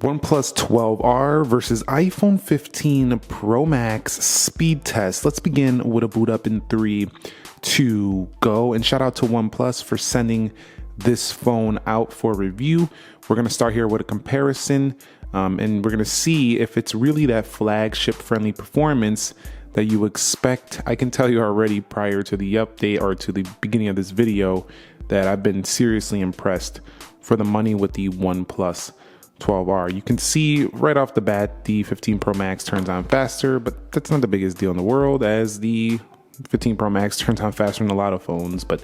OnePlus 12R versus iPhone 15 Pro Max speed test. Let's begin with a boot up in 3, 2, go. And shout out to OnePlus for sending this phone out for review. We're going to start here with a comparison, and we're going to see if it's really that flagship friendly performance that you expect. I can tell you already prior to the update or to the beginning of this video that I've been seriously impressed for the money with the OnePlus 12R. You can see right off the bat the 15 Pro Max turns on faster, but that's not the biggest deal in the world, as the 15 Pro Max turns on faster than a lot of phones. But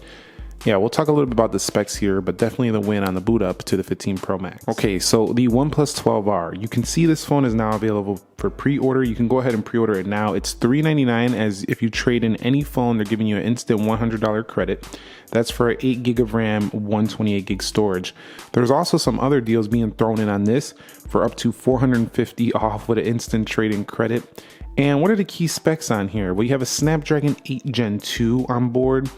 yeah, we'll talk a little bit about the specs here, but definitely the win on the boot up to the 15 Pro Max. Okay, so the OnePlus 12R, you can see this phone is now available for pre-order. You can go ahead and pre-order it now. It's $399, as if you trade in any phone, they're giving you an instant $100 credit. That's for 8 gig of RAM, 128 gig storage. There's also some other deals being thrown in on this for up to $450 off with an instant trade-in credit. And what are the key specs on here? Well, you have a Snapdragon 8 Gen 2 on board.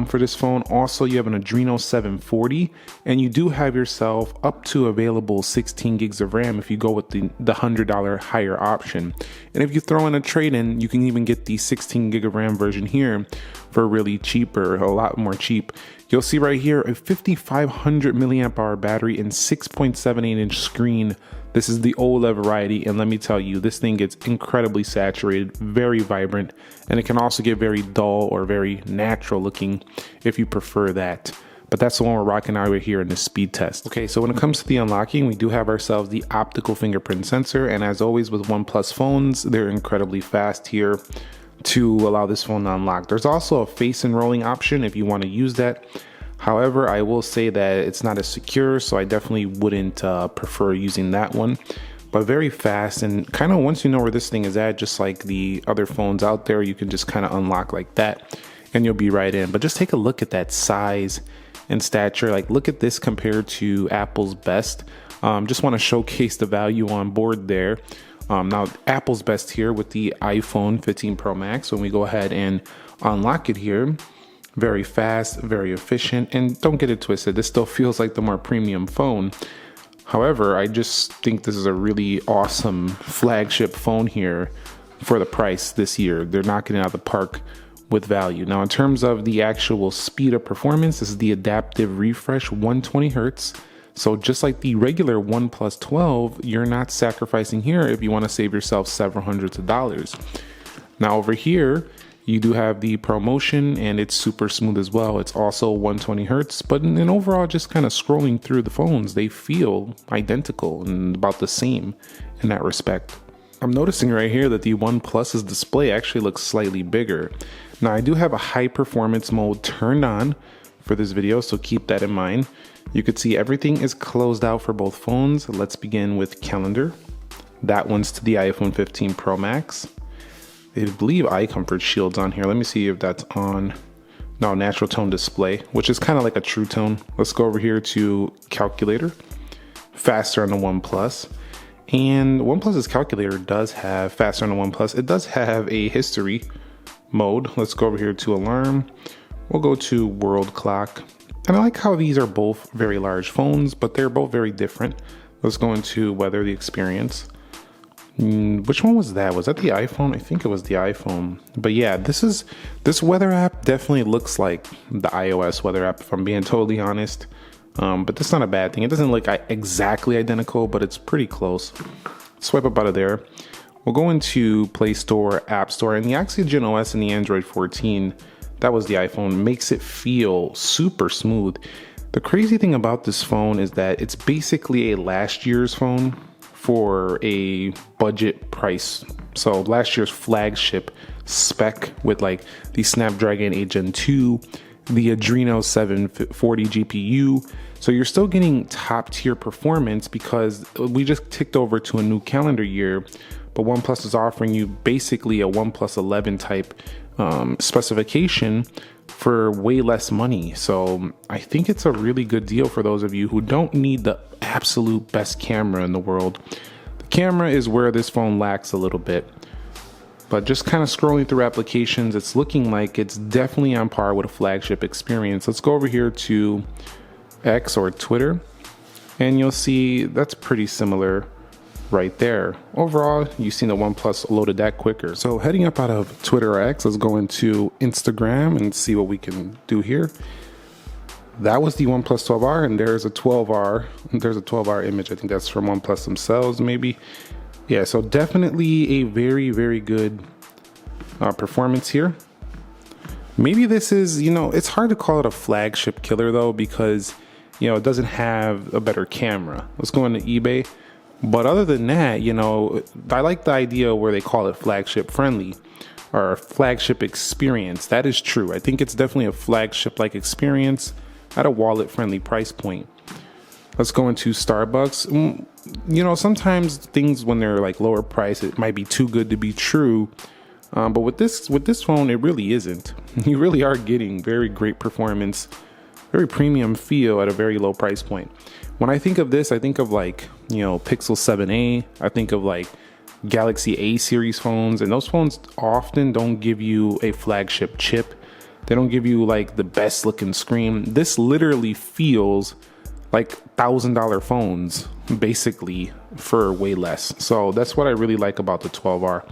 For this phone. Also, you have an Adreno 740, and you do have yourself up to available 16 gigs of RAM if you go with the $100 higher option. And if you throw in a trade-in, you can even get the 16 gig of RAM version here for really cheaper, a lot more cheap. You'll see right here a 5500 milliamp hour battery and 6.78 inch screen. This is the OLED variety, and let me tell you, this thing gets incredibly saturated, very vibrant, and it can also get very dull or very natural looking if you prefer that. But that's the one we're rocking out right here in the speed test. Okay, so when it comes to the unlocking, we do have ourselves the optical fingerprint sensor, and as always with OnePlus phones, they're incredibly fast here to allow this phone to unlock. There's also a face enrolling option if you want to use that. However, I will say that it's not as secure, so I definitely wouldn't prefer using that one. But very fast, and kind of once you know where this thing is at, just like the other phones out there, you can just kind of unlock like that and you'll be right in. But just take a look at that size and stature. Like, look at this compared to Apple's Best. Just want to showcase the value on board there. Now, Apple's Best here with the iPhone 15 Pro Max, when we go ahead and unlock it here, very fast, very efficient, and don't get it twisted, this still feels like the more premium phone. However, I just think this is a really awesome flagship phone here for the price this year. They're knocking it out of the park with value. Now, in terms of the actual speed of performance, this is the adaptive refresh 120 Hertz. So just like the regular OnePlus 12, you're not sacrificing here if you want to save yourself several hundreds of dollars. Now over here, you do have the ProMotion, and it's super smooth as well. It's also 120 Hertz, but in overall, just kind of scrolling through the phones, they feel identical and about the same in that respect. I'm noticing right here that the OnePlus's display actually looks slightly bigger. Now, I do have a high performance mode turned on for this video, so keep that in mind. You could see everything is closed out for both phones. Let's begin with calendar. That one's to the iPhone 15 Pro Max. I believe eye comfort shield's on here. Let me see if that's on. No, natural tone display, which is kind of like a true tone. Let's go over here to calculator. Faster on the OnePlus. And OnePlus's calculator does have faster on the OnePlus. It does have a history mode. Let's go over here to alarm. We'll go to world clock. And I like how these are both very large phones, but they're both very different. Let's go into weather the experience. Which one was that? Was that the iPhone? I think it was the iPhone. But yeah, this weather app definitely looks like the iOS weather app, if I'm being totally honest. But that's not a bad thing. It doesn't look exactly identical, but it's pretty close. Swipe up out of there. We'll go into Play Store, App Store, and the Oxygen OS and the Android 14, that was the iPhone, makes it feel super smooth. The crazy thing about this phone is that it's basically a last year's phone for a budget price. So last year's flagship spec with like the Snapdragon 8 Gen 2, the Adreno 740 GPU. So you're still getting top tier performance because we just ticked over to a new calendar year, but OnePlus is offering you basically a OnePlus 11 type specification for way less money. So I think it's a really good deal for those of you who don't need the absolute best camera in the world. The camera is where this phone lacks a little bit, but just kind of scrolling through applications, it's looking like it's definitely on par with a flagship experience. Let's go over here to X or Twitter. And you'll see that's pretty similar right there. Overall, you've seen the OnePlus loaded that quicker. So heading up out of Twitter or X, let's go into Instagram and see what we can do here. That was the OnePlus 12R, and there's a 12R. There's a 12R image. I think that's from OnePlus themselves, maybe. Yeah, so definitely a very, very good performance here. Maybe this is, it's hard to call it a flagship killer though, because, it doesn't have a better camera. Let's go into eBay. But other than that, I like the idea where they call it flagship friendly or flagship experience. That is true. I think it's definitely a flagship like experience at a wallet friendly price point. Let's go into Starbucks. Sometimes things when they're like lower price, it might be too good to be true. But with this phone, it really isn't. You really are getting very great performance, very premium feel at a very low price point. When I think of this, I think of like, Pixel 7a. I think of like Galaxy A series phones, and those phones often don't give you a flagship chip. They don't give you like the best looking screen. This literally feels like $1,000 phones basically for way less. So that's what I really like about the 12R.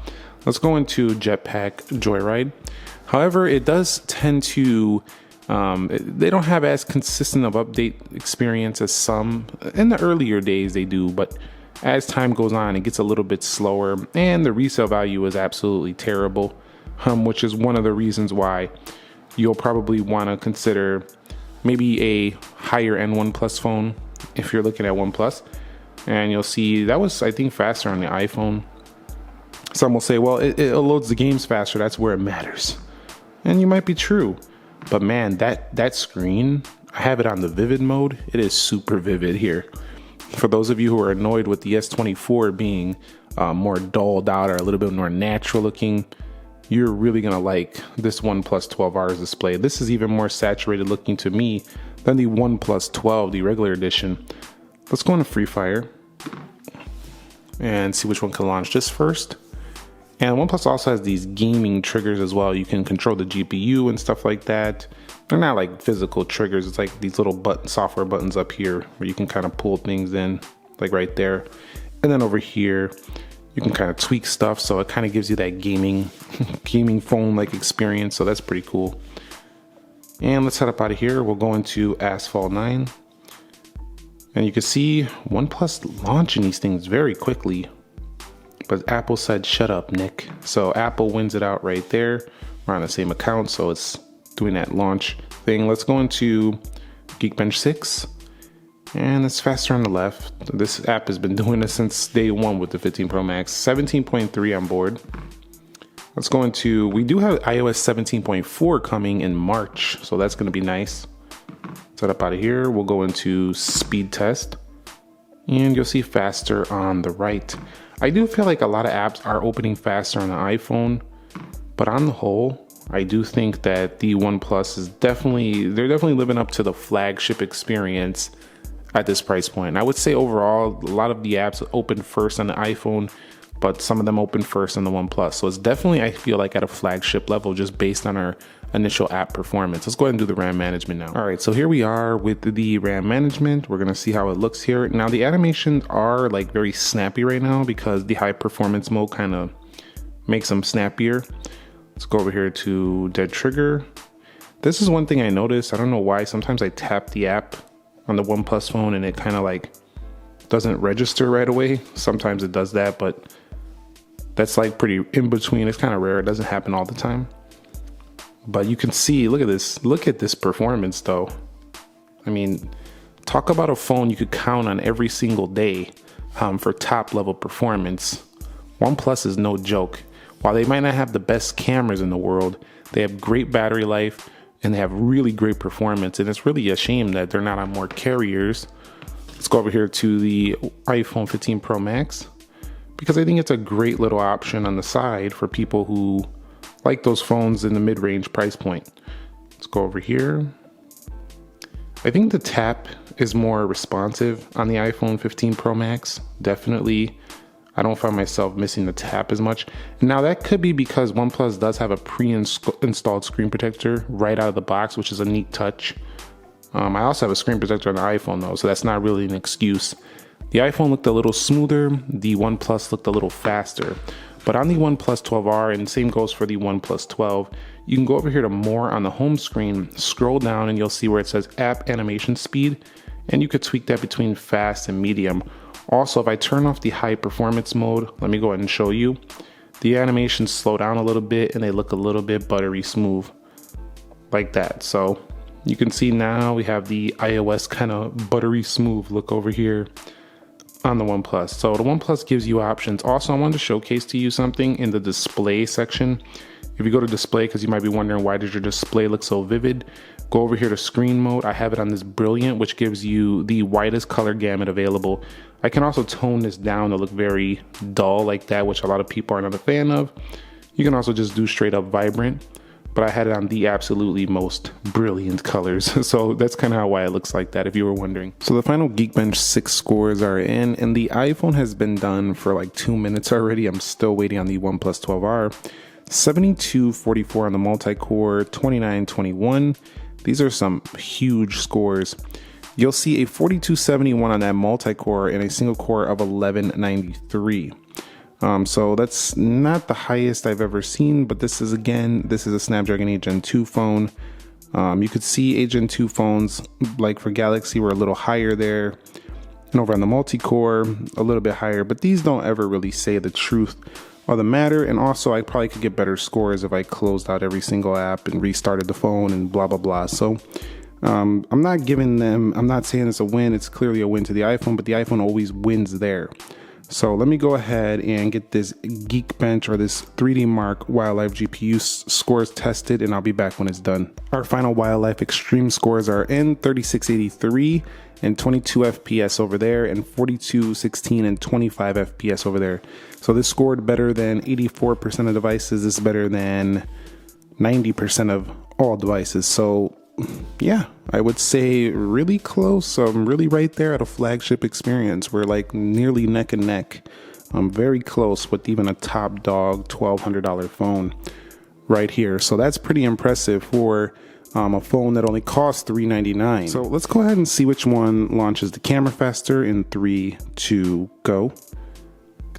Let's go into Jetpack Joyride. However, it does tend to, they don't have as consistent of update experience as some. In the earlier days they do, but as time goes on, it gets a little bit slower, and the resale value is absolutely terrible, which is one of the reasons why you'll probably want to consider maybe a higher end OnePlus phone if you're looking at OnePlus. And you'll see that was, I think, faster on the iPhone. Some will say, well, it loads the games faster. That's where it matters. And you might be true. But man, that screen, I have it on the vivid mode. It is super vivid here. For those of you who are annoyed with the S24 being more dulled out or a little bit more natural looking, you're really going to like this OnePlus 12R's display. This is even more saturated looking to me than the OnePlus 12, the regular edition. Let's go into Free Fire and see which one can launch this first. And OnePlus also has these gaming triggers as well. You can control the GPU and stuff like that. They're not like physical triggers. It's like these little software buttons up here where you can kind of pull things in, like right there. And then over here, you can kind of tweak stuff. So it kind of gives you that gaming phone like experience. So that's pretty cool. And let's head up out of here. We'll go into Asphalt 9. And you can see OnePlus launching these things very quickly. But Apple said, shut up, Nick. So Apple wins it out right there. We're on the same account, so it's doing that launch thing. Let's go into Geekbench 6. And it's faster on the left. This app has been doing this since day one with the 15 Pro Max. 17.3 on board. Let's go into, we do have iOS 17.4 coming in March, so that's going to be nice. Set up out of here. We'll go into speed test. And you'll see faster on the right. I do feel like a lot of apps are opening faster on the iPhone, but on the whole, I do think that the OnePlus is they're definitely living up to the flagship experience at this price point. I would say overall, a lot of the apps open first on the iPhone, but some of them open first on the OnePlus. So it's definitely, I feel like, at a flagship level just based on our initial app performance. Let's go ahead and do the RAM management now. All right, so here we are with the RAM management. We're gonna see how it looks here. Now the animations are like very snappy right now because the high performance mode kind of makes them snappier. Let's go over here to dead trigger. This is one thing I noticed. I don't know why. Sometimes I tap the app on the OnePlus phone and it kind of like doesn't register right away. Sometimes it does that, but that's like pretty in between. It's kind of rare. It doesn't happen all the time. But you can see, look at this performance though. I mean, talk about a phone you could count on every single day for top level performance. OnePlus is no joke. While they might not have the best cameras in the world, they have great battery life and they have really great performance. And it's really a shame that they're not on more carriers. Let's go over here to the iPhone 15 Pro Max, because I think it's a great little option on the side for people who like those phones in the mid-range price point. Let's go over here. I think the tap is more responsive on the iPhone 15 Pro Max. Definitely, I don't find myself missing the tap as much. Now that could be because OnePlus does have a pre-installed screen protector right out of the box, which is a neat touch. I also have a screen protector on the iPhone though, so that's not really an excuse. The iPhone looked a little smoother, the OnePlus looked a little faster. But on the OnePlus 12R, and same goes for the OnePlus 12, you can go over here to more on the home screen, scroll down, and you'll see where it says app animation speed, and you could tweak that between fast and medium. Also, if I turn off the high performance mode, let me go ahead and show you, the animations slow down a little bit and they look a little bit buttery smooth, like that. So you can see now we have the iOS kind of buttery smooth look over here on the OnePlus. So the OnePlus gives you options. Also, I wanted to showcase to you something in the display section. If you go to display, because you might be wondering why does your display look so vivid, go over here to screen mode. I have it on this brilliant, which gives you the widest color gamut available. I can also tone this down to look very dull like that, which a lot of people are not a fan of. You can also just do straight up vibrant, but I had it on the absolutely most brilliant colors. So that's kind of why it looks like that, if you were wondering. So the final Geekbench 6 scores are in, and the iPhone has been done for like 2 minutes already. I'm still waiting on the OnePlus 12R. 7244 on the multi-core, 2921. These are some huge scores. You'll see a 4271 on that multi-core and a single core of 1193. So that's not the highest I've ever seen, but this is a Snapdragon 8 Gen 2 phone. You could see 8 Gen 2 phones, like for Galaxy, were a little higher there. And over on the multi-core, a little bit higher, but these don't ever really say the truth or the matter. And also, I probably could get better scores if I closed out every single app and restarted the phone and blah, blah, blah. So I'm not saying it's a win. It's clearly a win to the iPhone, but the iPhone always wins there. So let me go ahead and get this Geekbench or this 3D Mark Wildlife GPU scores tested, and I'll be back when it's done. Our final Wildlife Extreme scores are in 3683 and 22 FPS over there, and 4216 and 25 FPS over there. So this scored better than 84% of devices. This is better than 90% of all devices. So yeah, I would say really close. Really right there at a flagship experience. We're like nearly neck and neck. Very close with even a top dog $1,200 phone right here. So that's pretty impressive for a phone that only costs $399. So let's go ahead and see which one launches the camera faster in 3, 2, go.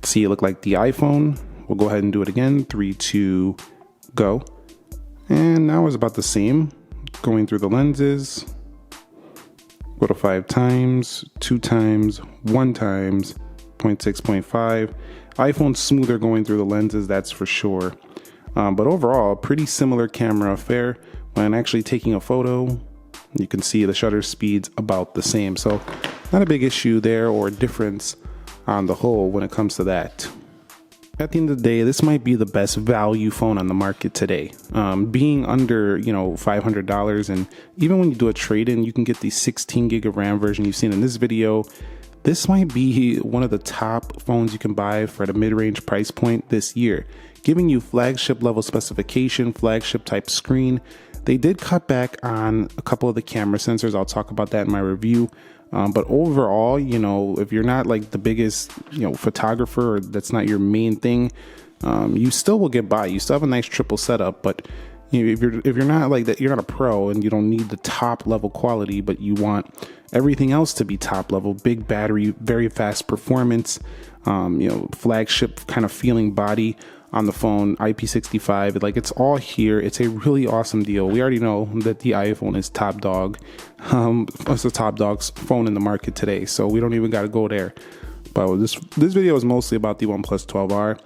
See, it look like the iPhone. We'll go ahead and do it again. 3, 2, go. And now it's about the same. Going through the lenses. Go to 5 times, 2 times, 1 times, 0.6, 0.5. iPhone's smoother going through the lenses, that's for sure. But overall, pretty similar camera affair. When actually taking a photo, you can see the shutter speed's about the same. So not a big issue there or difference on the whole when it comes to that. At the end of the day, this might be the best value phone on the market today. Being under, $500, and even when you do a trade-in, you can get the 16 gig of RAM version you've seen in this video. This might be one of the top phones you can buy for at a mid-range price point this year, giving you flagship level specification, flagship type screen. They did cut back on a couple of the camera sensors. I'll talk about that in my review. But overall, if you're not like the biggest, photographer, or that's not your main thing, you still will get by. You still have a nice triple setup, but if you're not like that, you're not a pro and you don't need the top level quality, but you want everything else to be top level, big battery, very fast performance, flagship kind of feeling body on the phone, IP65, like it's all here. It's a really awesome deal. We already know that the iPhone is top dog. It's the top dog's phone in the market today, so we don't even got to go there. But this video is mostly about the OnePlus 12R,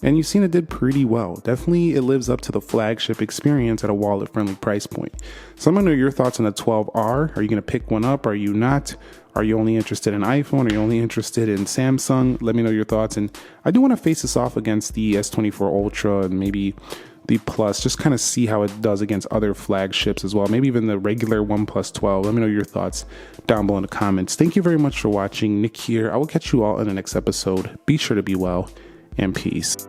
and you've seen it did pretty well. Definitely, it lives up to the flagship experience at a wallet-friendly price point. So I'm gonna know your thoughts on the 12R. Are you gonna pick one up? Are you not? Are you only interested in iPhone? Are you only interested in Samsung? Let me know your thoughts. And I do want to face this off against the S24 Ultra and maybe the Plus, just kind of see how it does against other flagships as well. Maybe even the regular OnePlus 12. Let me know your thoughts down below in the comments. Thank you very much for watching. Nick here. I will catch you all in the next episode. Be sure to be well, and peace.